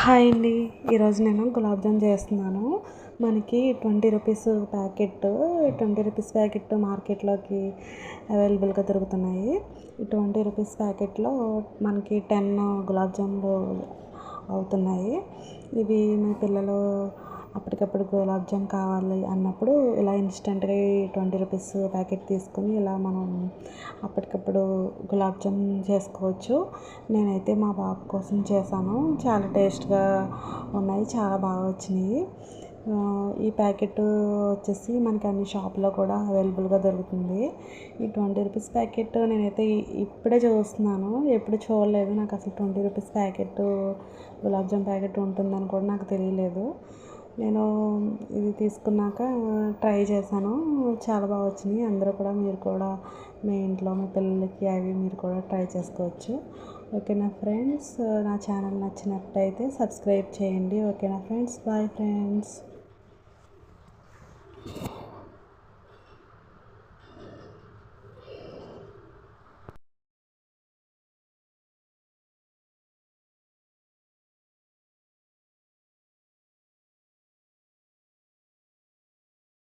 Hi అండి. ఈరోజు నేను గులాబ్ జామ్ చేస్తున్నాను. మనకి 20 రూపీస్ ప్యాకెట్ 20 రూపీస్ ప్యాకెట్ మార్కెట్లోకి అవైలబుల్గా దొరుకుతున్నాయి. ఈ 20 రూపీస్ ప్యాకెట్లో మనకి 10 గులాబ్ జాములు అవుతున్నాయి. ఇవి మీ పిల్లలు అప్పటికప్పుడు గులాబ్ జామ్ కావాలి అన్నప్పుడు ఇలా ఇన్స్టెంట్గా 20 రూపీస్ ప్యాకెట్ తీసుకొని ఇలా మనం అప్పటికప్పుడు గులాబ్ జామ్ చేసుకోవచ్చు. నేనైతే మా బాబు కోసం చేశాను. చాలా టేస్ట్గా ఉన్నాయి, చాలా బాగా వచ్చినాయి. ఈ ప్యాకెట్ వచ్చేసి మనకి అన్ని షాపులో కూడా అవైలబుల్గా దొరుకుతుంది. ఈ 20 రూపీస్ ప్యాకెట్ నేనైతే ఇప్పుడే చూస్తున్నాను, ఎప్పుడు చూడలేదు. నాకు అసలు 20 rupees packet gulab jam packet ఉంటుందని కూడా నాకు తెలియలేదు. నేను ఇది తీసుకున్నాక ట్రై చేశాను, చాలా బాగా వచ్చినాయి. అందరూ కూడా మీరు కూడా మీ ఇంట్లో మీ పిల్లలకి అవి మీరు కూడా ట్రై చేసుకోవచ్చు. ఓకేనా ఫ్రెండ్స్, నా ఛానల్ నచ్చినట్టయితే సబ్స్క్రైబ్ చేయండి. ఓకేనా ఫ్రెండ్స్, బాయ్ ఫ్రెండ్స్.